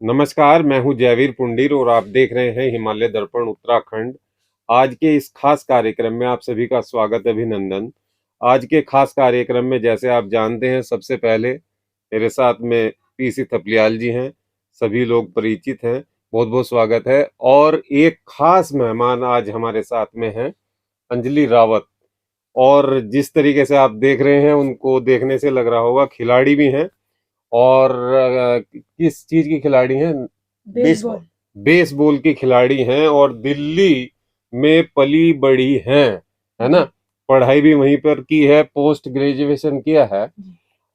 नमस्कार, मैं हूं जयवीर पुंडीर और आप देख रहे हैं हिमालय दर्पण उत्तराखंड। आज के इस खास कार्यक्रम में आप सभी का स्वागत, अभिनंदन। आज के खास कार्यक्रम में जैसे आप जानते हैं, सबसे पहले मेरे साथ में पीसी थपलियाल जी हैं। सभी लोग परिचित हैं, बहुत बहुत स्वागत है। और एक खास मेहमान आज हमारे साथ में हैं, अंजलि रावत। और जिस तरीके से आप देख रहे हैं, उनको देखने से लग रहा होगा खिलाड़ी भी हैं। और किस चीज की खिलाड़ी हैं? बेसबॉल। बेसबॉल की खिलाड़ी हैं और दिल्ली में पली बड़ी हैं, है ना। पढ़ाई भी वहीं पर की है, पोस्ट ग्रेजुएशन किया है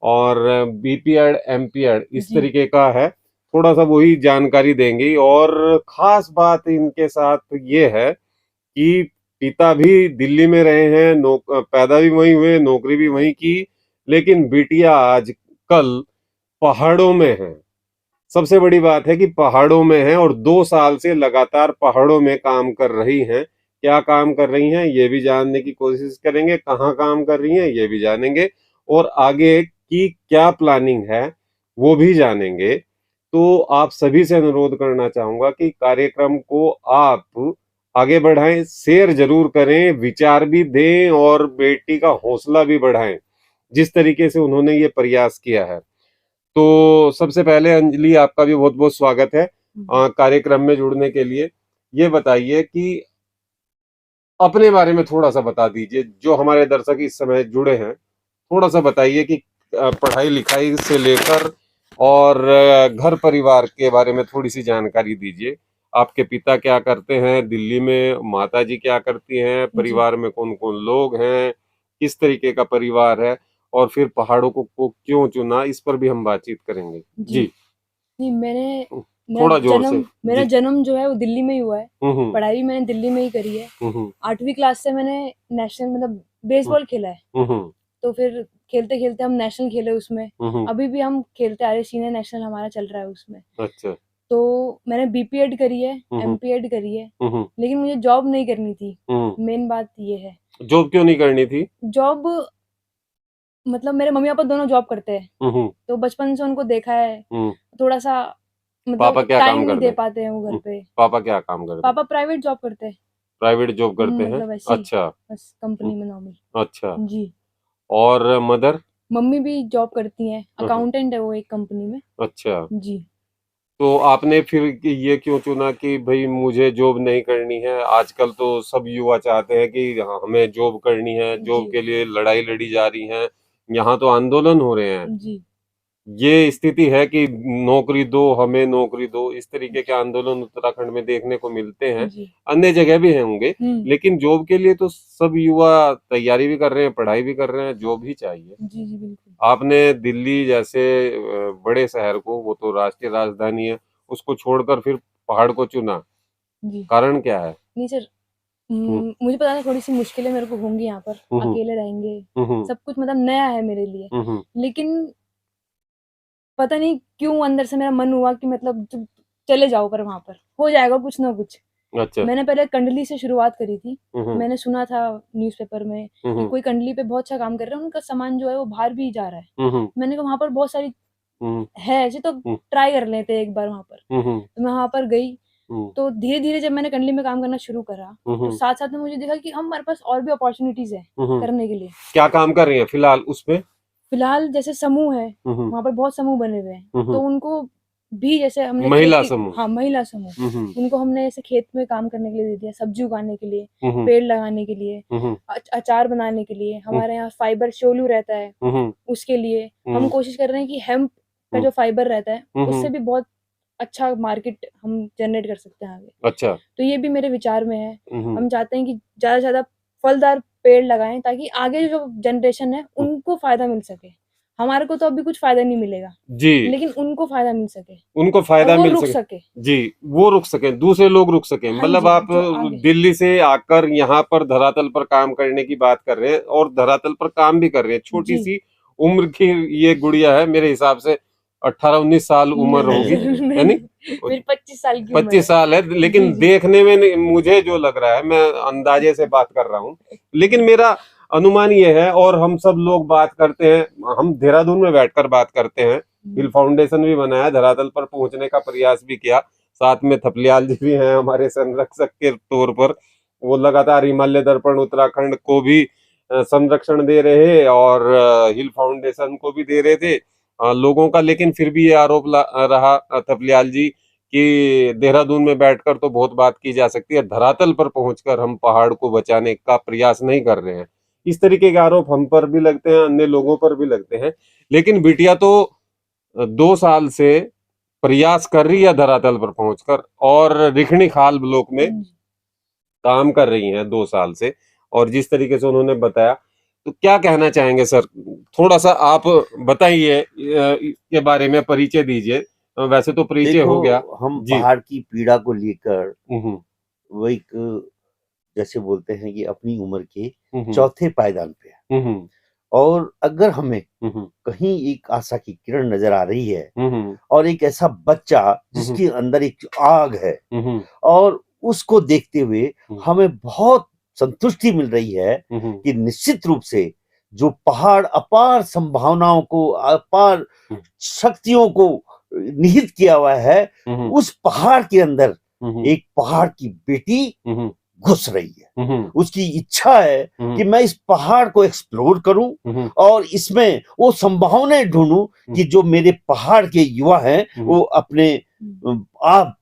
और बीपीएड एमपीएड इस तरीके का है। थोड़ा सा वही जानकारी देंगे। और खास बात इनके साथ ये है कि पिता भी दिल्ली में रहे हैं, पैदा भी वहीं हुए, नौकरी भी वहीं की, लेकिन बिटिया आज कल पहाड़ों में है। सबसे बड़ी बात है कि पहाड़ों में है और 2 साल से लगातार पहाड़ों में काम कर रही हैं। क्या काम कर रही हैं ये भी जानने की कोशिश करेंगे, कहाँ काम कर रही हैं ये भी जानेंगे और आगे की क्या प्लानिंग है वो भी जानेंगे। तो आप सभी से अनुरोध करना चाहूंगा कि कार्यक्रम को आप आगे बढ़ाएं, शेयर जरूर करें, विचार भी दें और बेटी का हौसला भी बढ़ाएं जिस तरीके से उन्होंने ये प्रयास किया है। तो सबसे पहले अंजलि, आपका भी बहुत बहुत स्वागत है कार्यक्रम में जुड़ने के लिए। ये बताइए कि अपने बारे में थोड़ा सा बता दीजिए, जो हमारे दर्शक इस समय जुड़े हैं, थोड़ा सा बताइए कि पढ़ाई लिखाई से लेकर और घर परिवार के बारे में थोड़ी सी जानकारी दीजिए। आपके पिता क्या करते हैं दिल्ली में, माता जी क्या करती हैं, परिवार में कौन कौन लोग हैं, किस तरीके का परिवार है, और फिर पहाड़ों को क्यों चुना, इस पर भी हम बातचीत करेंगे जी। नहीं, थोड़ा जोर से। मेरा जन्म जो है वो दिल्ली में ही हुआ है। हम्म पढ़ाई भी मैंने दिल्ली में ही करी है। 8वीं क्लास से मैंने नेशनल मतलब बेसबॉल खेला है। तो फिर खेलते खेलते हम नेशनल खेले उसमें। अभी भी हम खेलते आ रहे, सीनियर नेशनल हमारा चल रहा है उसमें। अच्छा। तो मैंने बीपीएड करी है, एमपीएड करी है, लेकिन मुझे जॉब नहीं करनी थी। मेन बात ये है। जॉब क्यों नहीं करनी थी? जॉब मतलब मेरे मम्मी पापा दोनों जॉब करते हैं, तो बचपन से उनको देखा है। थोड़ा सा पापा मतलब क्या टाइम काम नहीं करते दे हैं? पाते हैं वो घर पे। पापा क्या काम करते हैं? पापा प्राइवेट जॉब करते हैं। प्राइवेट जॉब करते हैं? मतलब ऐसे ही, अच्छा बस कंपनी में नॉर्मल। अच्छा। जी। और मदर? मम्मी भी जॉब करती हैं, अकाउंटेंट है वो एक कंपनी में। अच्छा। जी। तो आपने फिर ये क्यों चुना कि भाई मुझे जॉब नहीं करनी है? आजकल तो सब युवा चाहते हैं कि हाँ, हमें जॉब करनी है, जॉब के लिए लड़ाई लड़ी जा रही है, यहाँ तो आंदोलन हो रहे हैं। जी। ये स्थिति है कि नौकरी दो, हमें नौकरी दो, इस तरीके के आंदोलन उत्तराखंड में देखने को मिलते हैं। अन्य जगह भी होंगे, लेकिन जॉब के लिए तो सब युवा तैयारी भी कर रहे हैं, पढ़ाई भी कर रहे हैं, जॉब ही चाहिए। जी जी बिल्कुल। आपने आपने दिल्ली जैसे बड़े शहर को, वो तो राष्ट्रीय राजधानी है, उसको छोड़कर फिर पहाड़ को चुना, जी। कारण क्या है? नहीं सर, मुझे पता है थोड़ी सी मुश्किलें मेरे को होंगी यहाँ पर। अकेले रहेंगे, सब कुछ मतलब नया है मेरे लिए। लेकिन पता नहीं क्यों अंदर से मेरा मन हुआ कि मतलब चले जाओ, पर वहां पर हो जाएगा कुछ ना कुछ। अच्छा। मैंने पहले कंडली से शुरुआत करी थी। मैंने सुना था न्यूज़पेपर में कि कोई कंडली पे बहुत अच्छा काम कर रहा है, उनका सामान जो है वो बाहर भी जा रहा है। मैंने कहा वहां पर बहुत सारी है ऐसे, तो ट्राई कर लेते एक बार वहां पर। तो मैं वहां पर गई। तो धीरे धीरे जब मैंने कंडली में काम करना शुरू करा, तो साथ साथ में मुझे देखा कि हमारे पास और भी अपॉर्चुनिटीज है करने के लिए। क्या काम कर रही है फिलहाल उसपे? फिलहाल जैसे समूह है, वहां पर बहुत समूह बने हुए हैं, तो उनको भी जैसे हमने महिला समूह? हाँ, महिला समूह, उनको हमने ऐसे खेत में काम करने के लिए दे दिया, सब्जी उगाने के लिए, पेड़ लगाने के लिए, अचार बनाने के लिए। हमारे यहाँ फाइबर शोलू रहता है, उसके लिए हम कोशिश कर रहे हैं कि हेम्प का जो फाइबर रहता है उससे भी बहुत अच्छा मार्केट हम जनरेट कर सकते हैं आगे। अच्छा। तो ये भी मेरे विचार में है। हम चाहते हैं कि ज्यादा से ज्यादा फलदार पेड़ लगाएं, ताकि आगे जो जनरेशन है उनको फायदा मिल सके। हमारे को तो अभी कुछ फायदा नहीं मिलेगा जी, लेकिन उनको फायदा मिल सके, उनको फायदा और वो मिल रुक सके। जी, वो रुक सके, दूसरे लोग रुक सके। हाँ मतलब जी, आप जो आगे। दिल्ली से आकर यहाँ पर धरातल पर काम करने की बात कर रहे हैं और धरातल पर काम भी कर रहे हैं। छोटी जी। सी उम्र की ये गुड़िया है, मेरे हिसाब से 18-19 साल उम्र होगी, है नहीं? मेरी 25 साल की उम्र 25 है। साल है, लेकिन जी जी। देखने में मुझे जो लग रहा है, मैं अंदाजे से बात कर रहा हूँ, लेकिन मेरा अनुमान ये है, और हम सब लोग बात करते हैं, हम देहरादून में बैठकर बात करते हैं, हिल फाउंडेशन भी बनाया, धरातल पर पहुंचने का प्रयास भी किया, साथ में थपलियाल जी भी हैं हमारे संरक्षक के तौर पर, वो लगातार हिमालय दर्पण उत्तराखंड को भी संरक्षण दे रहे और हिल फाउंडेशन को भी दे रहे थे लोगों का। लेकिन फिर भी ये आरोप रहा थपलियाल जी कि देहरादून में बैठकर तो बहुत बात की जा सकती है, धरातल पर पहुंचकर हम पहाड़ को बचाने का प्रयास नहीं कर रहे हैं। इस तरीके के आरोप हम पर भी लगते हैं, अन्य लोगों पर भी लगते हैं। लेकिन बिटिया तो 2 साल से प्रयास कर रही है धरातल पर पहुंचकर, और रिखणी खाल ब्लॉक में काम कर रही हैं 2 साल से। और जिस तरीके से उन्होंने बताया, तो क्या कहना चाहेंगे सर? थोड़ा सा आप बताइए, इसके बारे में परिचय दीजिए। वैसे तो परिचय हो गया। हम जी। पहाड़ की पीड़ा को लेकर वो एक जैसे बोलते हैं कि अपनी उम्र के चौथे पायदान पे है, और अगर हमें कहीं एक आशा की किरण नजर आ रही है और एक ऐसा बच्चा जिसके अंदर एक आग है, और उसको देखते हुए हमें बहुत संतुष्टि मिल रही है कि निश्चित रूप से जो पहाड़ अपार संभावनाओं को, अपार शक्तियों को निहित किया हुआ है, उस पहाड़ के अंदर एक पहाड़ की बेटी घुस रही है। उसकी इच्छा है कि मैं इस पहाड़ को एक्सप्लोर करूं और इसमें वो संभावनाएं ढूंढूं कि जो मेरे पहाड़ के युवा हैं वो अपने आप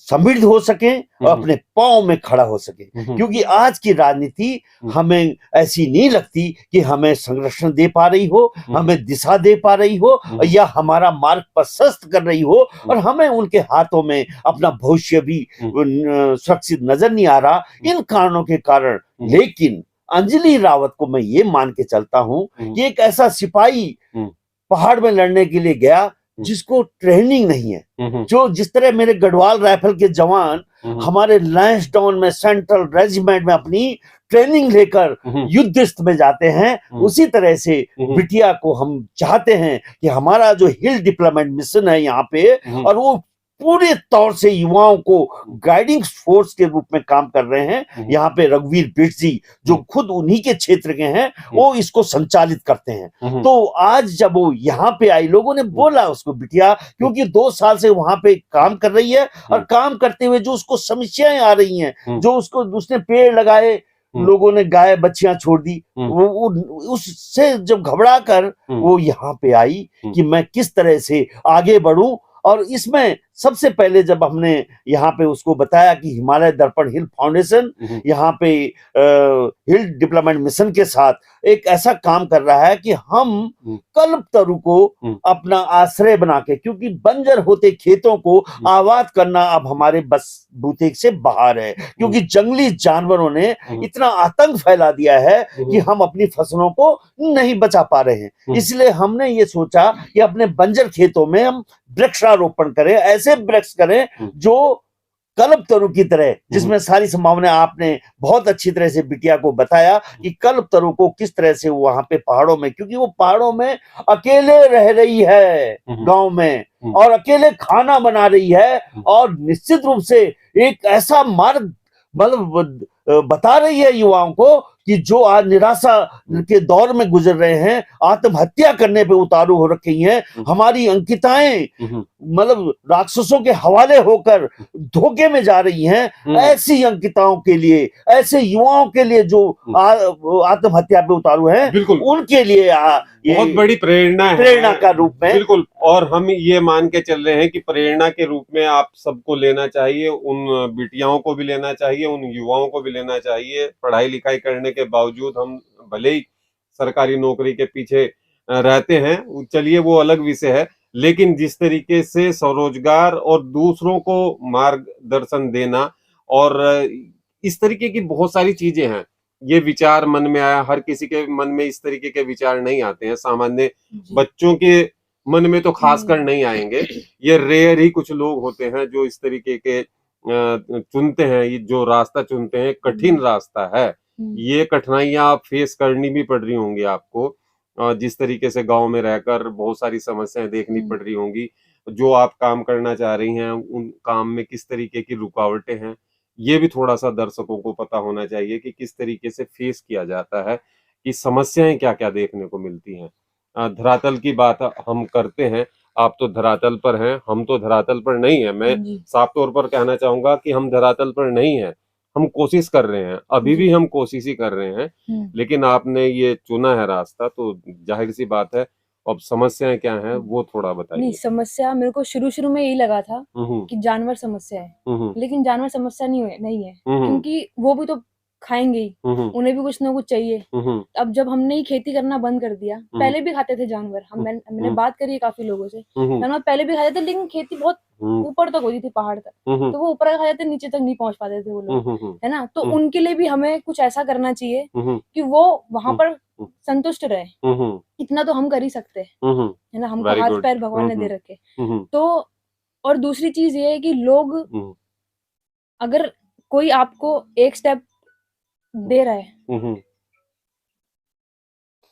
समृद्ध हो सके और अपने पांव में खड़ा हो सके। क्योंकि आज की राजनीति हमें ऐसी नहीं लगती कि हमें संरक्षण दे पा रही हो, हमें दिशा दे पा रही हो, या हमारा मार्ग प्रशस्त कर रही हो, और हमें उनके हाथों में अपना भविष्य भी सुरक्षित नजर नहीं आ रहा, इन कारणों के कारण। लेकिन अंजलि रावत को मैं ये मान के चलता हूं कि एक ऐसा सिपाही पहाड़ में लड़ने के लिए गया जिसको ट्रेनिंग नहीं है, जो जिस तरह मेरे गढ़वाल राइफल के जवान हमारे लैंसडाउन में सेंट्रल रेजिमेंट में अपनी ट्रेनिंग लेकर युद्धस्थ में जाते हैं, उसी तरह से बिटिया को हम चाहते हैं कि हमारा जो हिल डिप्लोमेंट मिशन है यहाँ पे, और वो पूरे तौर से युवाओं को गाइडिंग फोर्स के रूप में काम कर रहे हैं। यहाँ पे रघुवीर बिट जी जो खुद उन्हीं के क्षेत्र के हैं, वो इसको संचालित करते हैं। तो आज जब वो यहाँ पे आई, लोगों ने बोला उसको बिटिया, क्योंकि 2 साल से वहां पे काम कर रही है, और काम करते हुए जो उसको समस्याएं आ रही हैं, जो उसने पेड़ लगाए, लोगों ने गाय बच्चियां छोड़ दी, वो उससे जब घबरा कर वो यहाँ पे आई कि मैं किस तरह से आगे बढ़ूं। और इसमें सबसे पहले जब हमने यहाँ पे उसको बताया कि हिमालय दर्पण हिल फाउंडेशन यहाँ पे हिल डेवलपमेंट मिशन के साथ एक ऐसा काम कर रहा है कि हम कल्पतरु को अपना आश्रय बना के, क्योंकि बंजर होते खेतों को आबाद करना अब हमारे बस बूते से बाहर है, क्योंकि जंगली जानवरों ने इतना आतंक फैला दिया है कि हम अपनी फसलों को नहीं बचा पा रहे हैं। इसलिए हमने ये सोचा कि अपने बंजर खेतों में हम वृक्षारोपण करें, ऐसे वृक्ष करें जो कल्पतरु की तरह, जिसमें सारी संभावना आपने बहुत अच्छी तरह से बिटिया को बताया कि कल्पतरु को किस तरह से वहां पे पहाड़ों में, क्योंकि वो पहाड़ों में अकेले रह रही है गांव में, और अकेले खाना बना रही है, और निश्चित रूप से एक ऐसा मार्ग मतलब बता रही है युवाओं को कि जो आज निराशा के दौर में गुजर रहे हैं, आत्महत्या करने पे उतारू हो रखी हैं, हमारी अंकिताएं मतलब राक्षसों के हवाले होकर धोखे में जा रही हैं, ऐसी अंकिताओं के लिए, ऐसे युवाओं के लिए जो आत्महत्या पे उतारू हैं, बिल्कुल उनके लिए बहुत बड़ी प्रेरणा है, प्रेरणा का रूप में। बिल्कुल। और हम ये मान के चल रहे हैं कि प्रेरणा के रूप में आप सबको लेना चाहिए, उन बिटियाओं को भी लेना चाहिए, उन युवाओं को भी लेना चाहिए। पढ़ाई लिखाई करने के बावजूद हम भले ही सरकारी नौकरी के पीछे रहते हैं, चलिए वो अलग विषय है, लेकिन जिस तरीके से स्वरोजगार और दूसरों को मार्गदर्शन देना, और इस तरीके की बहुत सारी चीजें हैं, ये विचार मन में आया। हर किसी के मन में इस तरीके के विचार नहीं आते हैं, सामान्य बच्चों के मन में तो खासकर नहीं आएंगे। ये रेयर ही कुछ लोग होते हैं जो इस तरीके के चुनते हैं, ये जो रास्ता चुनते हैं, कठिन रास्ता है। ये कठिनाइयां आप फेस करनी भी पड़ रही होंगी आपको, जिस तरीके से गांव में रहकर बहुत सारी समस्याएं देखनी पड़ रही होंगी। जो आप काम करना चाह रही हैं, उन काम में किस तरीके की रुकावटें हैं, ये भी थोड़ा सा दर्शकों को पता होना चाहिए कि किस तरीके से फेस किया जाता है, कि समस्याएं क्या क्या देखने को मिलती हैं। धरातल की बात हम करते हैं, आप तो धरातल पर हैं, हम तो धरातल पर नहीं है। मैं जी साफ तौर पर कहना चाहूंगा कि हम धरातल पर नहीं है, हम कोशिश कर रहे हैं, अभी जी भी हम कोशिश ही कर रहे हैं। लेकिन आपने ये चुना है रास्ता, तो जाहिर सी बात है। अब समस्याएं क्या हैं वो थोड़ा नहीं, बताइए। समस्या मेरे को शुरू में यही लगा था हम्म कि जानवर समस्या है, हम्म लेकिन जानवर समस्या नहीं है, हम्म क्योंकि वो भी तो खाएंगे ही, हम्म उन्हें भी कुछ ना कुछ चाहिए। हम्म अब जब हमने ही खेती करना बंद कर दिया, पहले भी खाते थे जानवर, मैंने बात करी है काफी लोगों से, जानवर पहले भी खाते थे, लेकिन खेती बहुत ऊपर तक होती थी, पहाड़ तक, तो वो ऊपर खा जाते, नीचे तक नहीं पहुंच पाते थे वो लोग, है ना। तो उनके लिए भी हमें कुछ ऐसा करना चाहिए कि वो वहां पर संतुष्ट रहे। इतना तो हम कर ही सकते हैं, है ना, हमको वेरी हाथ गुड। पैर भगवान ने दे रखे। तो और दूसरी चीज ये है कि लोग, अगर कोई आपको एक स्टेप दे रहा है,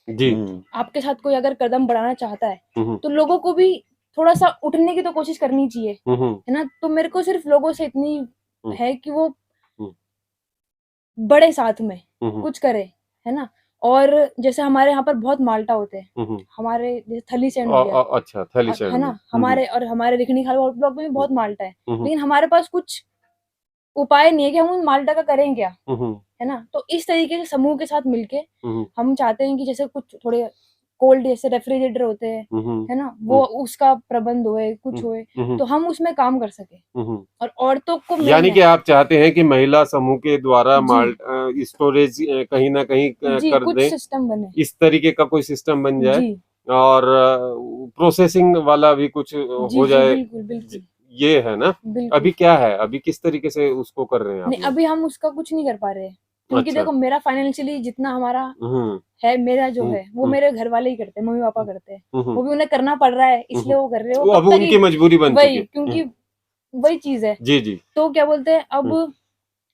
जी, आपके साथ कोई अगर कदम बढ़ाना चाहता है, तो लोगों को भी थोड़ा सा उठने की तो कोशिश करनी चाहिए, है ना। तो मेरे को सिर्फ लोगों से इतनी है कि वो बड़े साथ में कुछ करे, है ना। और जैसे हमारे यहाँ पर बहुत माल्टा होते हैं, हमारे जैसे थली सैंड हो गया, अच्छा, थली है सैंड ना, में। हमारे और हमारे रिखणी खाल ब्लॉक में भी बहुत माल्टा है, लेकिन हमारे पास कुछ उपाय नहीं है कि हम उन माल्टा का करें क्या, है ना। तो इस तरीके से समूह के साथ मिलके हम चाहते हैं कि जैसे कुछ थोड़े कोल्ड जैसे रेफ्रिजरेटर होते हैं, है ना, वो उसका प्रबंध होए, कुछ होए, तो हम उसमें काम कर सके। और औरतों को यानी कि है आप चाहते हैं कि महिला समूह के द्वारा जी स्टोरेज कहीं ना कहीं जी कर कुछ दें, सिस्टम बने इस तरीके का कोई सिस्टम बन जाए, जी और प्रोसेसिंग वाला भी कुछ जी हो जी जाए। बिल्कुल बिल्कुल ये है ना। बिल्कुल। अभी क्या है, अभी किस तरीके से उसको कर रहे हैं आप नहीं, लोग? अभी हम उसका कुछ नहीं कर पा रहे हैं, क्योंकि अच्छा। देखो मेरा फाइनेंशियली जितना हमारा हम्म है, मेरा जो है वो मेरे घर वाले ही करते हैं, मम्मी पापा करते हैं, वो भी उन्हें करना पड़ रहा है, इसलिए वो कर रहे हैं, वो वो अब कब तक उनकी मजबूरी बन चुकी वही, है। क्योंकि वही चीज है। जी जी। तो क्या बोलते हैं, अब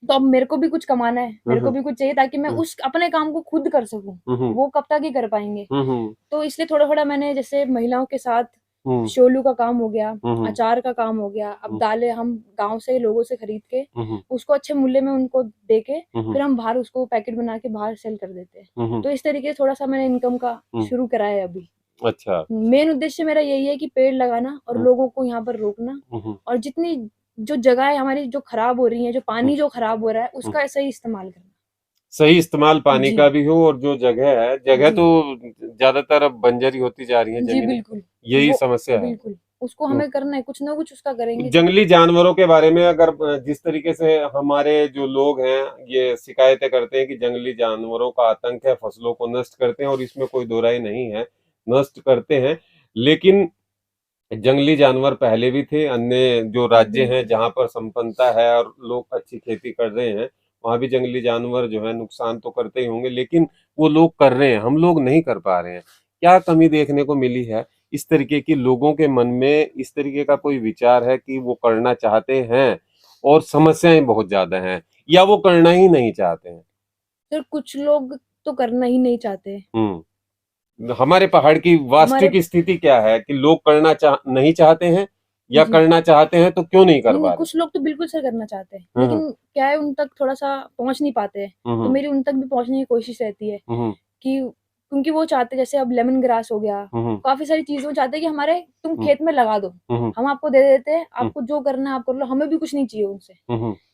तो अब मेरे को भी कुछ कमाना है, मेरे को भी कुछ चाहिए, ताकि मैं उस अपने काम को खुद कर सकूं, वो कब तक ही कर पाएंगे। तो इसलिए थोड़ा थोड़ा मैंने जैसे महिलाओं के साथ शोलू का काम हो गया, अचार का काम हो गया, अब दालें हम गांव से लोगों से खरीद के उसको अच्छे मूल्य में उनको दे के फिर हम बाहर उसको पैकेट बना के बाहर सेल कर देते हैं। तो इस तरीके से थोड़ा सा मैंने इनकम का शुरू करा है अभी। अच्छा। मेन उद्देश्य मेरा यही है कि पेड़ लगाना और लोगों को यहाँ पर रोकना, और जितनी जो जगह हमारी जो खराब हो रही है, जो पानी जो खराब हो रहा है, उसका सही इस्तेमाल करना। सही इस्तेमाल पानी जी का भी हो, और जो जगह है, जगह जी तो ज्यादातर अब बंजर ही होती जा रही है जी जमीनें, बिल्कुल, यही वो समस्या है। बिल्कुल उसको हमें करना है, कुछ ना कुछ उसका करेंगे जब। जंगली जानवरों के बारे में अगर जिस तरीके से हमारे जो लोग हैं ये शिकायतें करते हैं कि जंगली जानवरों का आतंक है, फसलों को नष्ट करते हैं, और इसमें कोई दो राय नहीं है, नष्ट करते हैं। लेकिन जंगली जानवर पहले भी थे, अन्य जो राज्य हैं जहां पर संपन्नता है और लोग अच्छी खेती कर रहे हैं, वहां भी जंगली जानवर जो है नुकसान तो करते ही होंगे, लेकिन वो लोग कर रहे हैं, हम लोग नहीं कर पा रहे हैं। क्या कमी देखने को मिली है इस तरीके की, लोगों के मन में इस तरीके का कोई विचार है कि वो करना चाहते हैं और समस्याएं बहुत ज्यादा हैं, या वो करना ही नहीं चाहते हैं? फिर कुछ लोग तो करना ही नहीं चाहते। हमारे पहाड़ की हमारे वास्तविक स्थिति क्या है कि लोग करना नहीं चाहते हैं, या जी करना चाहते हैं तो क्यों नहीं कर नहीं, पा रहे? कुछ लोग तो बिल्कुल से करना चाहते हैं, हम्म लेकिन क्या है, उन तक थोड़ा सा पहुंच नहीं पाते हैं। तो मेरी उन तक भी पहुंचने की कोशिश रहती है कि, क्योंकि वो चाहते, जैसे अब लेमन ग्रास हो गया, काफी सारी चीजें वो चाहते हैं कि हमारे तुम खेत में लगा दो, हम आपको दे देते हैं, आपको जो करना है आप कर लो, हमें भी कुछ नहीं चाहिए उनसे।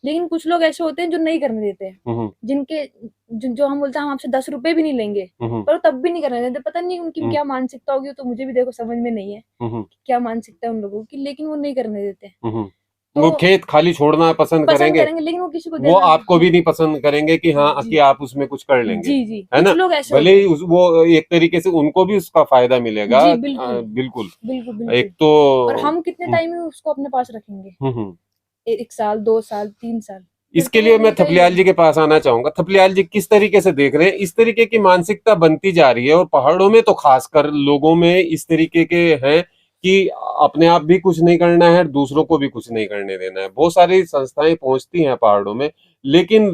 लेकिन कुछ लोग ऐसे होते हैं जो नहीं करने देते हैं, जिनके जो हम बोलते हैं हम आपसे 10 रुपए भी नहीं लेंगे, पर वो तब भी नहीं करने देते। पता नहीं उनकी क्या मानसिकता होगी, तो मुझे भी देखो समझ में नहीं है क्या मानसिकता है उन लोगों की, लेकिन वो नहीं करने देते। वो तो खेत खाली छोड़ना पसंद करेंगे, लेकिन वो किसी को वो देना आपको भी नहीं पसंद करेंगे कि हाँ जी कि आप उसमें कुछ कर लेंगे, जी जी है कुछ ना। लोग ऐसे भले होते ही वो एक तरीके से उनको भी उसका फायदा मिलेगा। हैं। जी बिल्कुल बिल्कुल। बिल्कुल एक बिल्कुल। तो और हम कितने टाइम में उसको अपने पास रखेंगे, हम्म। 1 साल 2 साल 3 साल, फिर इसके तो वो लिए मैं उनका ही थपलियाल है। जी के पास आना चाहूंगा। थपलियाल जी किस तरीके से देख रहे हैं, इस तरीके की मानसिकता बनती जा रही है, और पहाड़ों में तो खासकर लोगों में इस तरीके के हैं कि अपने आप भी कुछ नहीं करना है, दूसरों को भी कुछ नहीं करने देना है। बहुत सारी संस्थाएं पहुंचती हैं पहाड़ों में, लेकिन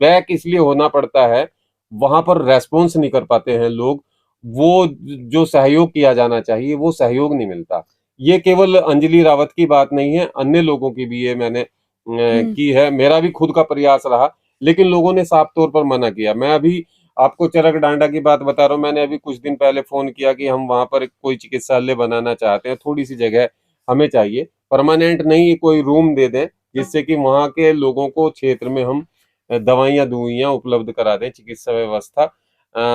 बैक इसलिए होना पड़ता है, वहां पर रेस्पॉन्स नहीं कर पाते हैं लोग, वो जो सहयोग किया जाना चाहिए वो सहयोग नहीं मिलता। ये केवल अंजलि रावत की बात नहीं है, अन्य लोगों की भी ये मैंने की है, मेरा भी खुद का प्रयास रहा, लेकिन लोगों ने साफ तौर पर मना किया। मैं अभी आपको चरक डांडा की बात बता रहा हूँ, मैंने अभी कुछ दिन पहले फोन किया कि हम वहां पर कोई चिकित्सालय बनाना चाहते हैं, थोड़ी सी जगह हमें चाहिए, परमानेंट नहीं, कोई रूम दे दें जिससे कि वहां के लोगों को क्षेत्र में हम दवाइयाँ दुइयाँ उपलब्ध करा दें, चिकित्सा व्यवस्था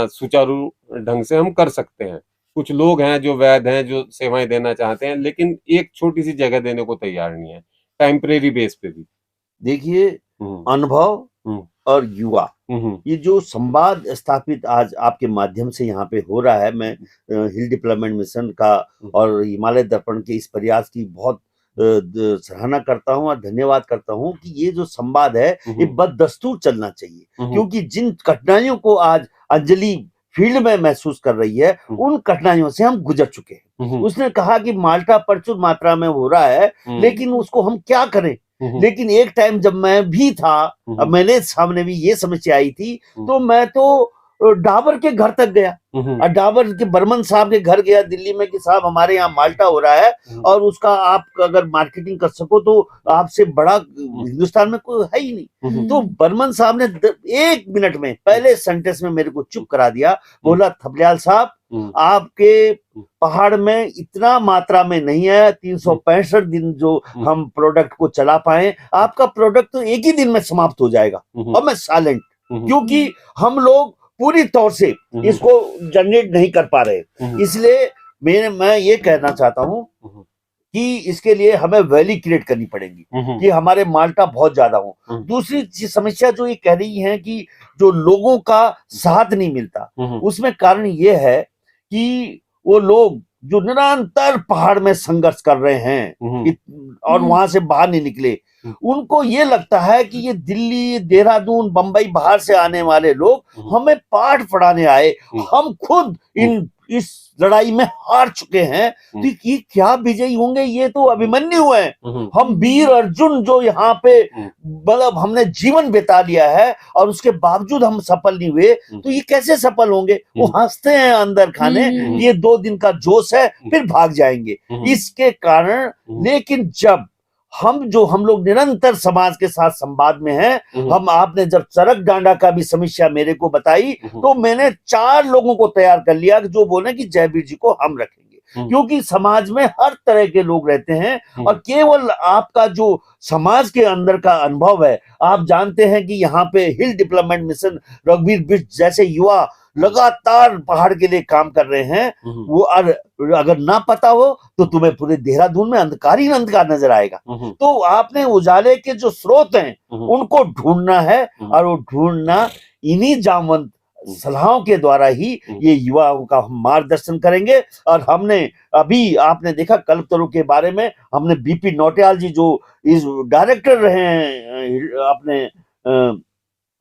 सुचारू ढंग से हम कर सकते हैं। कुछ लोग हैं जो वैद्य हैं, जो सेवाएं देना चाहते हैं, लेकिन एक छोटी सी जगह देने को तैयार नहीं है, टेम्परेरी बेस पे भी। देखिए, अनुभव और युवा, ये जो संवाद स्थापित आज आपके माध्यम से यहाँ पे हो रहा है, मैं हिल डेवलपमेंट मिशन का और हिमालय दर्पण के इस प्रयास की बहुत सराहना करता हूँ और धन्यवाद करता हूँ कि ये जो संवाद है ये बददस्तूर चलना चाहिए, क्योंकि जिन कठिनाइयों को आज अंजलि फील्ड में महसूस कर रही है, उन कठिनाइयों से हम गुजर चुके हैं। उसने कहा कि माल्टा प्रचुर मात्रा में हो रहा है, लेकिन उसको हम क्या करें। लेकिन एक टाइम जब मैं भी था, अब मेरे सामने भी ये समस्या आई थी, तो मैं तो डाबर के घर तक गया और डाबर के बर्मन साहब के घर गया दिल्ली में कि साहब हमारे यहाँ माल्टा हो रहा है और उसका आप अगर मार्केटिंग कर सको तो आपसे बड़ा हिंदुस्तान में कोई है ही नहीं। तो बर्मन साहब ने 1 मिनट में पहले सेंटेंस में मेरे को चुप करा दिया, बोला थपलियाल साहब आपके पहाड़ में इतना मात्रा में नहीं है, 365 दिन जो हम प्रोडक्ट को चला पाए, आपका प्रोडक्ट तो एक ही दिन में समाप्त हो जाएगा। और मैं साइलेंट, क्योंकि हम लोग पूरी तौर से इसको जनरेट नहीं कर पा रहे। इसलिए मैं ये कहना चाहता हूँ कि इसके लिए हमें वैली क्रिएट करनी पड़ेगी कि हमारे माल्टा बहुत ज्यादा हो। दूसरी समस्या जो ये कह रही है कि जो लोगों का साथ नहीं मिलता, उसमें कारण ये है कि वो लोग जो निरंतर पहाड़ में संघर्ष कर रहे हैं और वहां से बाहर नहीं निकले, उनको ये लगता है कि ये दिल्ली, देहरादून, बंबई बाहर से आने वाले लोग हमें पाठ पढ़ाने आए, हम खुद इस लड़ाई में हार चुके हैं, तो ये क्या विजयी होंगे। ये तो अभिमन्यु है, हम वीर अर्जुन जो यहाँ पे मतलब हमने जीवन बिता लिया है और उसके बावजूद हम सफल नहीं हुए, तो ये कैसे सफल होंगे। वो हंसते हैं अंदर खाने, ये 2 दिन का जोश है, फिर भाग जाएंगे। इसके कारण, लेकिन जब हम लोग निरंतर समाज के साथ संवाद में हैं, आपने जब चरक डांडा का भी समस्या मेरे को बताई, तो मैंने 4 लोगों को तैयार कर लिया जो बोले कि जयवीर जी को हम रखेंगे, क्योंकि समाज में हर तरह के लोग रहते हैं और केवल आपका जो समाज के अंदर का अनुभव है, आप जानते हैं कि यहाँ पे हिल डेवलपमेंट मिशन रघुवीर बिष्ट जैसे युवा लगातार पहाड़ के लिए काम कर रहे हैं। वो अगर ना पता हो तो तुम्हें पूरे देहरादून में अंधकार ही अंधकार नजर आएगा। तो आपने उजाले के जो स्रोत हैं उनको ढूंढना है, और वो ढूंढना इन्हीं जामवंत सलाहों के द्वारा ही ये युवाओं का हम मार्गदर्शन करेंगे। और हमने अभी आपने देखा कल्पतरु के बारे में, हमने बीपी नौटियाल जी जो इस डायरेक्टर रहे हैं अपने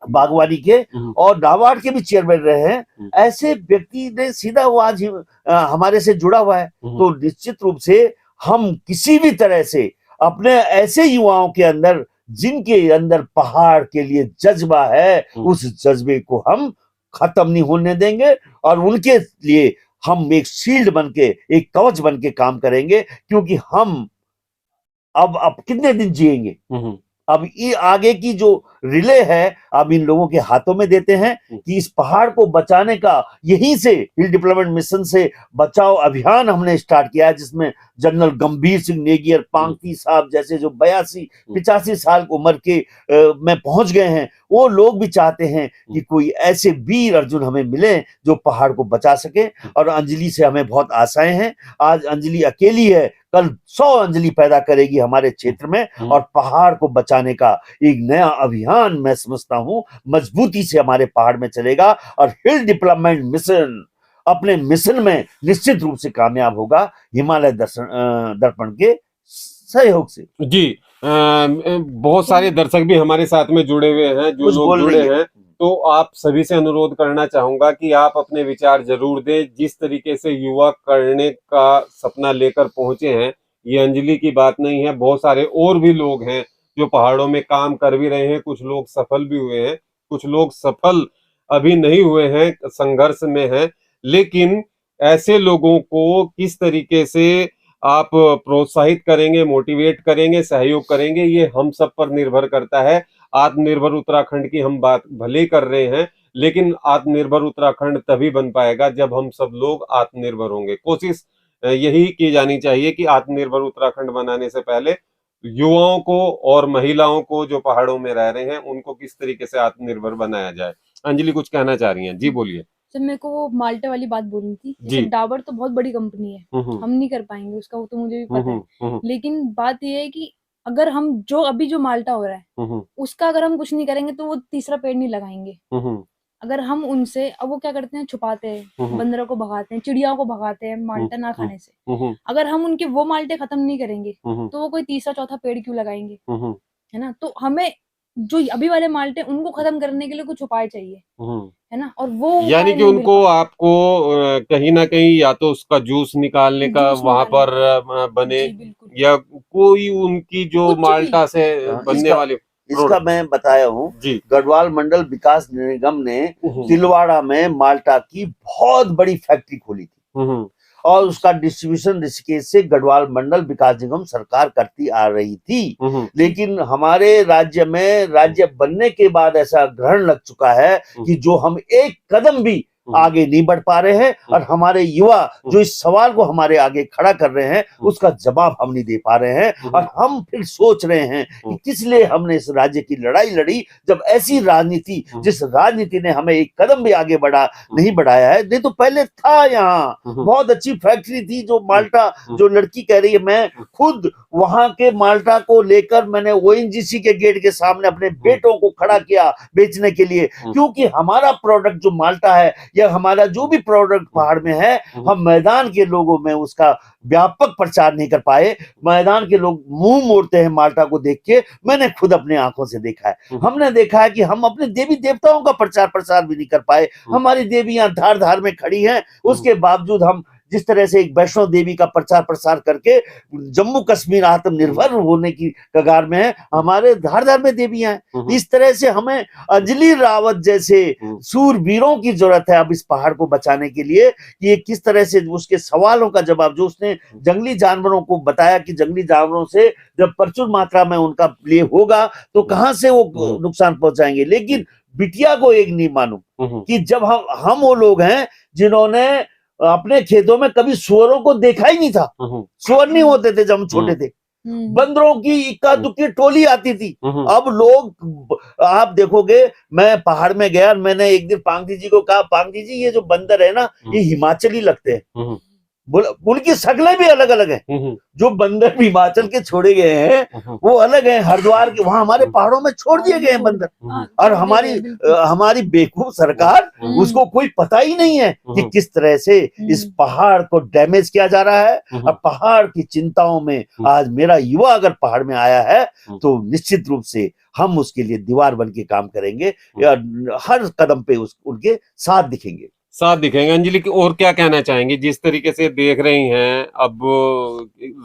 बागवानी के और नाबार्ड के भी चेयरमैन रहे हैं, ऐसे व्यक्ति ने सीधा वो आज हमारे से जुड़ा हुआ है। तो निश्चित रूप से हम किसी भी तरह से अपने ऐसे युवाओं के अंदर जिनके अंदर पहाड़ के लिए जज्बा है, उस जज्बे को हम खत्म नहीं होने देंगे और उनके लिए हम एक शील्ड बनके, एक कवच बनके काम करेंगे। क्योंकि हम अब कितने दिन जिएंगे, अब ये आगे की जो रिले है अब इन लोगों के हाथों में देते हैं कि इस पहाड़ को बचाने का, यहीं से हिल डेवलपमेंट मिशन से बचाओ अभियान हमने स्टार्ट किया है, जिसमें जनरल गंभीर सिंह नेगी और पांगती साहब जैसे जो 82-85 साल उम्र के में पहुंच गए हैं, वो लोग भी चाहते हैं कि कोई ऐसे वीर अर्जुन हमें मिले जो पहाड़ को बचा सके। और अंजलि से हमें बहुत आशाएं हैं। आज अंजलि अकेली है, कल 100 अंजलि पैदा करेगी हमारे क्षेत्र में और पहाड़ को बचाने का एक नया अभियान मैं समझता हूं मजबूती से हमारे पहाड़ में चलेगा। और हिल डेवलपमेंट मिशन अपने मिशन में निश्चित रूप से कामयाब होगा, हिमालय दर्पण के सहयोग से। जी, बहुत सारे दर्शक भी हमारे साथ में जुड़े हुए हैं, जो लोग जुड़े हैं, तो आप सभी से अनुरोध करना चाहूंगा कि आप अपने विचार जरूर दें। जिस तरीके से युवा करने का सपना लेकर पहुंचे हैं, ये अंजलि की बात नहीं है, बहुत सारे और भी लोग हैं जो पहाड़ों में काम कर भी रहे हैं, कुछ लोग सफल भी हुए हैं, कुछ लोग सफल अभी नहीं हुए हैं, संघर्ष में हैं। लेकिन ऐसे लोगों को किस तरीके से आप प्रोत्साहित करेंगे, मोटिवेट करेंगे, सहयोग करेंगे, ये हम सब पर निर्भर करता है। आत्मनिर्भर उत्तराखंड की हम बात भले कर रहे हैं, लेकिन आत्मनिर्भर उत्तराखंड तभी बन पाएगा जब हम सब लोग आत्मनिर्भर होंगे। कोशिश यही की जानी चाहिए कि आत्मनिर्भर उत्तराखंड बनाने से पहले युवाओं को और महिलाओं को जो पहाड़ों में रह रहे हैं उनको किस तरीके से आत्मनिर्भर बनाया जाए। अंजलि कुछ कहना चाह रही हैं, जी बोलिए। सर मेरे को वो माल्टे वाली बात बोलनी थी। जी। जैसे डाबर तो बहुत बड़ी कंपनी है, हम नहीं कर पाएंगे उसका, वो तो मुझे भी पता है। लेकिन बात ये है कि अगर हम जो अभी जो माल्टा हो रहा है उसका अगर हम कुछ नहीं करेंगे तो वो तीसरा पेड़ नहीं लगाएंगे। अगर हम उनसे, अब वो क्या करते हैं, छुपाते हैं, बंदरों को भगाते हैं, चिड़ियाओं को भगाते हैं माल्टा ना खाने से। अगर हम उनके वो माल्टे खत्म नहीं करेंगे तो वो कोई तीसरा चौथा पेड़ क्यों लगाएंगे, है ना। तो हमें जो अभी वाले माल्टे उनको खत्म करने के लिए कुछ उपाय चाहिए, है ना। और वो यानी कि उनको आपको कहीं ना कहीं या तो उसका जूस निकालने का वहां पर बने, या कोई उनकी जो माल्टा से बनने वाले इसका मैं बताया हूँ। गढ़वाल मंडल विकास निगम ने तिलवाड़ा में माल्टा की बहुत बड़ी फैक्ट्री खोली थी और उसका डिस्ट्रीब्यूशन ऋषिकेश से गढ़वाल मंडल विकास निगम सरकार करती आ रही थी। लेकिन हमारे राज्य में राज्य बनने के बाद ऐसा ग्रहण लग चुका है कि जो हम एक कदम भी आगे नहीं बढ़ पा रहे हैं और हमारे युवा जो इस सवाल को हमारे आगे खड़ा कर रहे हैं उसका जवाब हम नहीं दे पा रहे हैं। और हम फिर सोच रहे हैं कि किस लिए हमने इस राज्य की लड़ाई लड़ी, जब ऐसी राजनीति, जिस राजनीति ने हमें एक कदम भी आगे नहीं बढ़ाया है। नहीं तो पहले था, यहाँ बहुत अच्छी फैक्ट्री थी। जो माल्टा जो लड़की कह रही है, मैं खुद वहां के माल्टा को लेकर मैंने ONGC के गेट के सामने अपने बेटों को खड़ा किया बेचने के लिए, क्योंकि हमारा प्रोडक्ट जो माल्टा है या हमारा जो भी प्रोडक्ट पहाड़ में है, हम मैदान के लोगों में उसका व्यापक प्रचार नहीं कर पाए। मैदान के लोग मुंह मोड़ते हैं माल्टा को देख के, मैंने खुद अपने आंखों से देखा है। हमने देखा है कि हम अपने देवी देवताओं का प्रचार प्रसार भी नहीं कर पाए। हमारी देवियां धार धार में खड़ी हैं, उसके बावजूद हम जिस तरह से एक वैष्णो देवी का प्रचार प्रसार करके जम्मू कश्मीर आत्मनिर्भर होने की कगार में है, हमारे धार धार में देवियां हैं। इस तरह से हमें अंजलि रावत जैसे सूरवीरों की जरूरत है अब इस पहाड़ को बचाने के लिए, कि ये किस तरह से उसके सवालों का जवाब, जो उसने जंगली जानवरों को बताया कि जंगली जानवरों से जब प्रचुर मात्रा में उनका लिए होगा तो कहां से वो नुकसान पहुंचाएंगे। लेकिन बिटिया को एक नहीं मालूम कि जब हम वो लोग हैं जिन्होंने अपने खेतों में कभी सुअरों को देखा ही नहीं था। सुअर नहीं होते थे जब हम छोटे थे, बंदरों की इक्का दुक्की टोली आती थी। अब लोग, आप देखोगे, मैं पहाड़ में गया, मैंने एक दिन पांगदी जी को कहा, पांगदी जी ये जो बंदर है ना, ये हिमाचली लगते हैं, उनकी शक्लें भी अलग अलग हैं। जो बंदर हिमाचल के छोड़े गए हैं वो अलग हैं, हरिद्वार के वहां हमारे पहाड़ों में छोड़ दिए गए हैं बंदर। और हमारी बेवकूफ सरकार, उसको कोई पता ही नहीं है कि किस तरह से इस पहाड़ को डैमेज किया जा रहा है। और पहाड़ की चिंताओं में आज मेरा युवा अगर पहाड़ में आया है तो निश्चित रूप से हम उसके लिए दीवार बन के काम करेंगे, हर कदम पे उनके साथ दिखेंगे। अंजलि और क्या कहना चाहेंगे? जिस तरीके से देख रही हैं, अब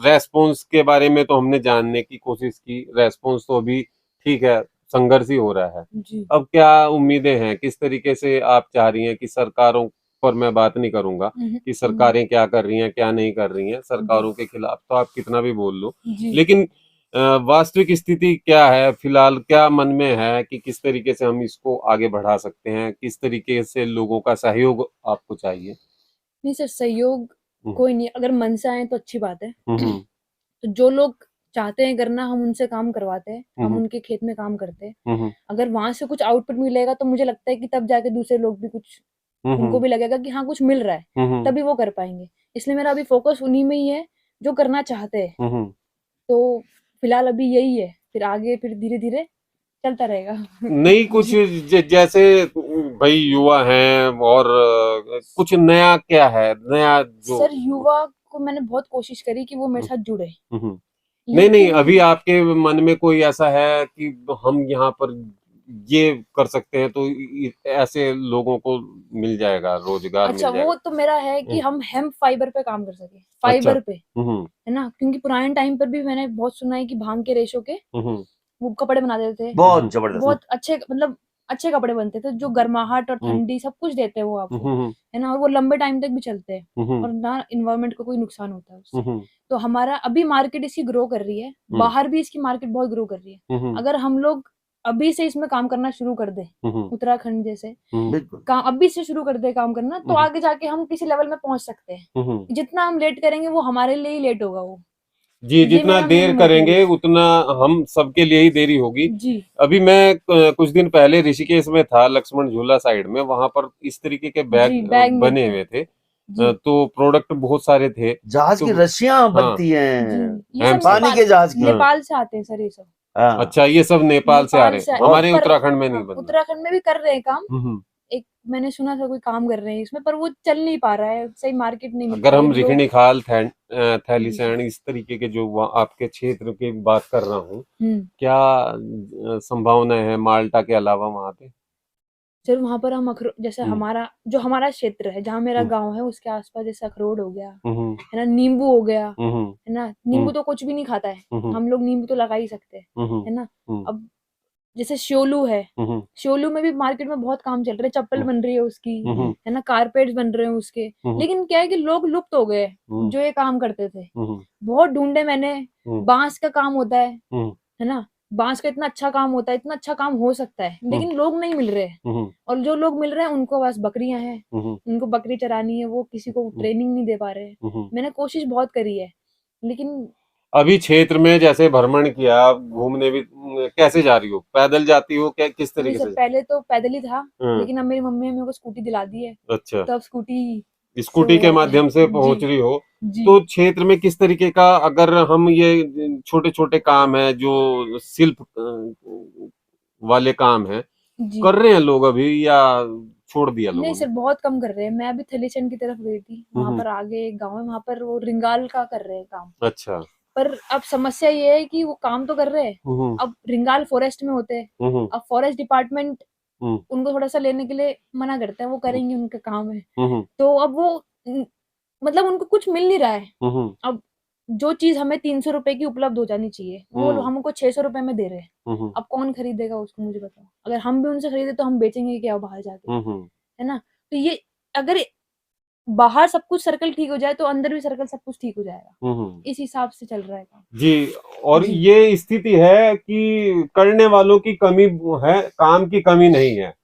रेस्पॉन्स के बारे में तो हमने जानने की कोशिश की, रेस्पॉन्स तो अभी ठीक है, संघर्ष ही हो रहा है। अब क्या उम्मीदें हैं, किस तरीके से आप चाह रही हैं कि सरकारों पर मैं बात नहीं करूंगा कि सरकारें क्या कर रही हैं क्या नहीं कर रही हैं, सरकारों के खिलाफ तो आप कितना भी बोल लो, लेकिन वास्तविक स्थिति क्या है फिलहाल, क्या मन में है कि किस तरीके से हम इसको आगे बढ़ा सकते हैं, किस तरीके से लोगों का सहयोग आपको चाहिए? नहीं सर, सहयोग कोई नहीं, अगर मन से आए तो अच्छी बात है। तो जो लोग चाहते हैं करना, हम उनसे काम करवाते हैं, हम उनके खेत में काम करते हैं। अगर वहां से कुछ आउटपुट मिलेगा तो मुझे लगता है कि तब जाके दूसरे लोग भी कुछ, उनको भी लगेगा कि हाँ कुछ मिल रहा है, तभी वो कर पाएंगे। इसलिए मेरा अभी फोकस उन्हीं में ही है जो करना चाहते हैं। तो फिलहाल अभी यही है, फिर आगे फिर धीरे धीरे चलता रहेगा। नहीं कुछ जैसे भाई युवा हैं और कुछ नया क्या है, नया जो सर युवा को मैंने बहुत कोशिश करी कि वो मेरे साथ जुड़े। नहीं अभी आपके मन में कोई ऐसा है कि हम यहाँ पर ये कर सकते हैं तो ऐसे लोगों को मिल जाएगा रोजगार? अच्छा, वो तो मेरा है कि हम हेम्प फाइबर पे काम कर सके, फाइबर पे, है ना। क्योंकि पुराने टाइम पर भी मैंने बहुत सुना है कि भांग के रेशों के वो कपड़े बना देते थे, बहुत जबरदस्त, बहुत अच्छे, मतलब अच्छे कपड़े बनते थे जो गर्माहट और ठंडी सब कुछ देते हैं वो आपको, है ना। और वो लंबे टाइम तक भी चलते हैं और ना इन्वायरमेंट को कोई नुकसान होता है उससे। तो हमारा अभी मार्केट इसकी ग्रो कर रही है, बाहर भी इसकी मार्केट बहुत ग्रो कर रही है। अगर हम लोग अभी से इसमें काम करना शुरू कर दे, उत्तराखंड जैसे बिल्कुल काम अभी से शुरू कर दे काम करना, तो आगे जाके हम किसी लेवल में पहुंच सकते हैं। जितना हम लेट करेंगे वो हमारे लिए ही लेट होगा वो। जी, जितना देर करेंगे उतना हम सबके लिए ही देरी होगी जी। अभी मैं कुछ दिन पहले ऋषिकेश में था, लक्ष्मण झूला साइड में, वहां पर इस तरीके के बैग बने हुए थे। तो प्रोडक्ट बहुत सारे थे। जहाज की रस्सियां बनती हैं, ये सब पानी के जहाज की। नेपाल से आते हैं सर ये सब। अच्छा, ये सब नेपाल से आ रहे हैं, हमारे उत्तराखंड में नहीं बन रहा। उत्तराखंड में भी कर रहे हैं काम। एक मैंने सुना था कोई काम कर रहे हैं इसमें, पर वो चल नहीं पा रहा है, सही मार्केट नहीं मिल अगर हम रिखणी खाल, थैलीसैंण इस तरीके के जो आपके क्षेत्र की बात कर रहा हूँ, क्या संभावना है माल्टा के अलावा वहाँ पे? सर वहाँ पर हम जैसे हमारा क्षेत्र है, जहाँ मेरा गांव है, उसके आसपास जैसे अखरोट हो गया, है ना, नींबू हो गया, है ना। नींबू तो कुछ भी नहीं खाता है, हम लोग नींबू तो लगा ही सकते हैं, है ना। अब जैसे श्योलू है, श्योलू में भी मार्केट में बहुत काम चल रहा है, चप्पल बन रही है उसकी, है ना, कारपेट बन रहे हैं उसके। लेकिन क्या है कि लोग लुप्त हो गए जो ये काम करते थे। बहुत ढूंढे मैंने, बांस का काम होता है ना, बांस का इतना अच्छा काम होता है, इतना अच्छा काम हो सकता है, लेकिन लोग नहीं मिल रहे। और जो लोग मिल रहे हैं उनको बस बकरियां हैं, उनको बकरी चरानी है, वो किसी को ट्रेनिंग नहीं दे पा रहे। मैंने कोशिश बहुत करी है, लेकिन अभी क्षेत्र में जैसे भ्रमण किया, घूमने भी कैसे जा रही हो? पैदल जाती हो क्या, किस तरीके से? पहले तो पैदल ही था, लेकिन अब मेरी मम्मी ने मेरे को स्कूटी दिला दी है। अच्छा, तो अब स्कूटी के माध्यम से पहुंच रही हो। तो क्षेत्र में किस तरीके का, अगर हम ये छोटे छोटे काम है जो शिल्प वाले काम है, कर रहे हैं लोग अभी या छोड़ दिया लोगों ने? नहीं सर, बहुत कम कर रहे हैं। मैं अभी थलीसैंण की तरफ गई थी, वहाँ पर आगे एक गाँव है, वहाँ पर वो रिंगाल का कर रहे हैं काम। अच्छा। पर अब समस्या ये है कि वो काम तो कर रहे हैं, अब रिंगाल फॉरेस्ट में होते हैं, अब फॉरेस्ट डिपार्टमेंट उनको थोड़ा सा लेने के लिए मना करते हैं, वो करेंगे, उनका काम है। तो अब वो मतलब उनको कुछ मिल नहीं रहा है। अब जो चीज हमें 300 रुपए की उपलब्ध हो जानी चाहिए, वो हमको 600 रुपए में दे रहे हैं। अब कौन खरीदेगा उसको, मुझे बताओ। अगर हम भी उनसे खरीदे तो हम बेचेंगे क्या बाहर जाके, है ना। तो ये अगर बाहर सब कुछ सर्कल ठीक हो जाए तो अंदर भी सर्कल सब कुछ ठीक हो जाएगा। इस हिसाब से चल रहा है काम। जी, और जी। ये स्थिति है कि करने वालों की कमी है, काम की कमी नहीं है।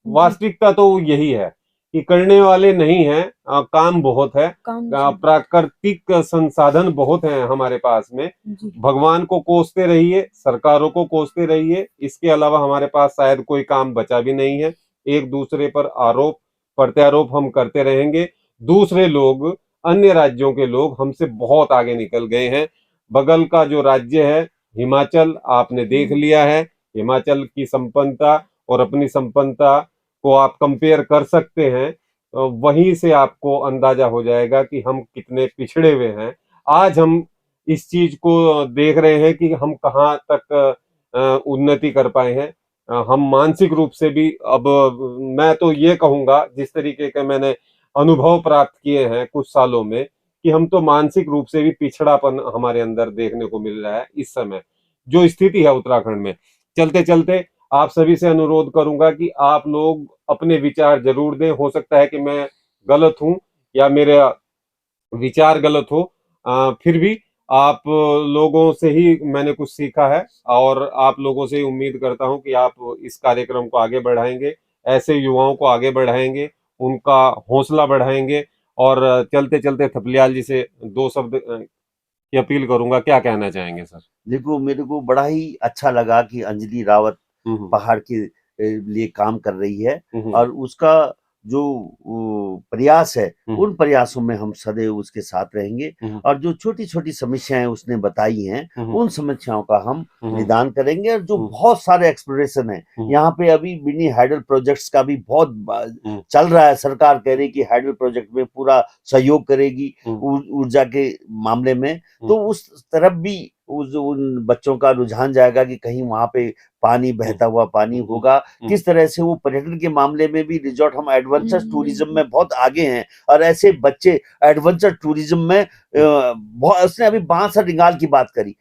वास्तविकता तो यही है कि करने वाले नहीं हैं, काम बहुत है, प्राकृतिक संसाधन बहुत हैं हमारे पास में। भगवान को कोसते रहिए, सरकारों को कोसते रहिए, इसके अलावा हमारे पास शायद कोई काम बचा भी नहीं है। एक दूसरे पर आरोप प्रत्यारोप हम करते रहेंगे। दूसरे लोग, अन्य राज्यों के लोग हमसे बहुत आगे निकल गए हैं। बगल का जो राज्य है हिमाचल, आपने देख लिया है, हिमाचल की संपन्नता और अपनी संपन्नता को आप कंपेयर कर सकते हैं। वहीं से आपको अंदाजा हो जाएगा कि हम कितने पिछड़े हुए हैं। आज हम इस चीज को देख रहे हैं कि हम कहाँ तक उन्नति कर पाए हैं। हम मानसिक रूप से भी, अब मैं तो ये कहूंगा, जिस तरीके के मैंने अनुभव प्राप्त किए हैं कुछ सालों में, कि हम तो मानसिक रूप से भी पिछड़ापन हमारे अंदर देखने को मिल रहा है इस समय जो स्थिति है उत्तराखंड में। चलते चलते आप सभी से अनुरोध करूंगा कि आप लोग अपने विचार जरूर दें। हो सकता है कि मैं गलत हूं या मेरा विचार गलत हो, फिर भी आप लोगों से ही मैंने कुछ सीखा है और आप लोगों से उम्मीद करता हूं कि आप इस कार्यक्रम को आगे बढ़ाएंगे, ऐसे युवाओं को आगे बढ़ाएंगे, उनका हौसला बढ़ाएंगे। और चलते चलते थपलियाल जी से 2 शब्द की अपील करूंगा, क्या कहना चाहेंगे सर? देखो, मेरे को बड़ा ही अच्छा लगा कि अंजलि रावत पहाड़ के लिए काम कर रही है और उसका जो प्रयास है, उन प्रयासों में हम सदैव उसके साथ रहेंगे और जो छोटी छोटी समस्याएं उसने बताई हैं, उन समस्याओं का हम निदान करेंगे। और जो बहुत सारे एक्सप्लोरेशन है यहाँ पे, अभी मिनी हाइडल प्रोजेक्ट्स का भी बहुत चल रहा है। सरकार कह रही कि हाइडल प्रोजेक्ट में पूरा सहयोग करेगी ऊर्जा के मामले में, तो उस तरफ भी उन बच्चों का रुझान जाएगा कि कहीं वहां पे पानी, बहता हुआ पानी होगा। किस तरह से वो पर्यटन के मामले में भी रिजॉर्ट, हम एडवेंचर टूरिज्म में बहुत आगे हैं और ऐसे बच्चे एडवेंचर टूरिज्म में उसने अभी बांस और रिंगाल की बात करी।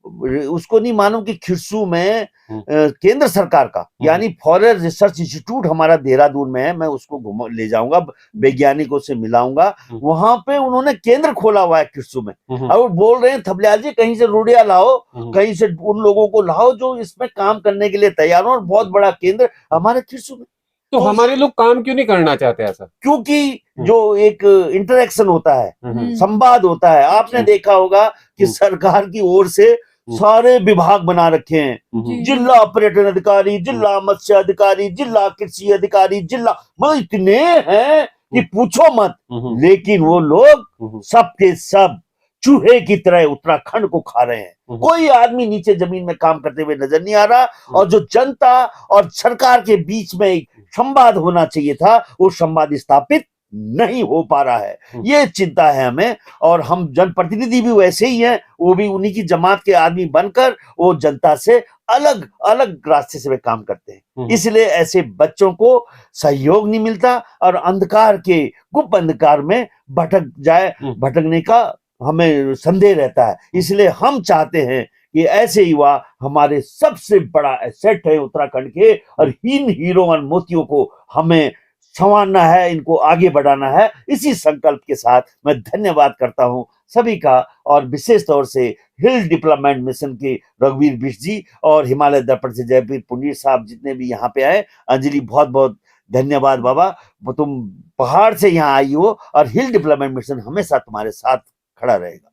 उसको नहीं मालूम कि खिरसू में केंद्र सरकार का यानी फॉरेस्ट रिसर्च इंस्टीट्यूट हमारा देहरादून में है, मैं उसको ले जाऊंगा, वैज्ञानिकों से मिलाऊंगा। वहां पे उन्होंने केंद्र खोला हुआ है खिरसू में, और बोल रहे हैं थपलियाल जी कहीं से रोडिया लाओ, कहीं से उन लोगों को लाओ जो इसमें काम करने के लिए तैयार हो, और बहुत बड़ा केंद्र हमारे खिरसू में। तो हमारे लोग काम क्यों नहीं करना चाहते ऐसा? क्योंकि जो एक इंटरेक्शन होता है, संवाद होता है, आपने देखा होगा कि सरकार की ओर से सारे विभाग बना रखे हैं, जिला पर्यटन अधिकारी, जिला मत्स्य अधिकारी, जिला कृषि अधिकारी, जिला, मतलब इतने हैं कि पूछो मत। लेकिन वो लोग सबके सब चूहे की तरह उत्तराखंड को खा रहे हैं। कोई आदमी नीचे जमीन में काम करते हुए नजर नहीं आ रहा, और जो जनता और सरकार के बीच में एक संवाद होना चाहिए था, वो संवाद स्थापित नहीं हो पा रहा है। ये चिंता है हमें, और हम जनप्रतिनिधि भी वैसे ही हैं, वो भी उन्हीं की जमात के आदमी बनकर वो जनता से अलग अलग रास्ते से वे काम करते हैं। इसलिए ऐसे बच्चों को सहयोग नहीं मिलता, और अंधकार के गुप्त अंधकार में भटकने का हमें संदेह रहता है। इसलिए हम चाहते हैं कि ऐसे युवा हमारे सबसे बड़ा एसेट है उत्तराखंड के, और इन हीरो और मोतियों को हमें संवारना है, इनको आगे बढ़ाना है। इसी संकल्प के साथ मैं धन्यवाद करता हूं सभी का, और विशेष तौर से हिल डेवलपमेंट मिशन के रघुवीर बिष्ट जी और हिमालय दर्पण से जयवीर पुनीर साहब जितने भी यहाँ पे आए। अंजलि बहुत बहुत धन्यवाद बाबा, तुम पहाड़ से यहाँ आई हो, और हिल डेवलपमेंट मिशन हमेशा तुम्हारे साथ खड़ा रहेगा।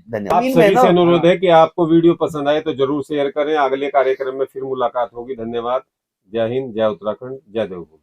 धन्यवाद। आप सभी से अनुरोध है कि आपको वीडियो पसंद आए तो जरूर शेयर करें। अगले कार्यक्रम में फिर मुलाकात होगी। धन्यवाद। जय हिंद, जय उत्तराखंड, जय देवभूमि।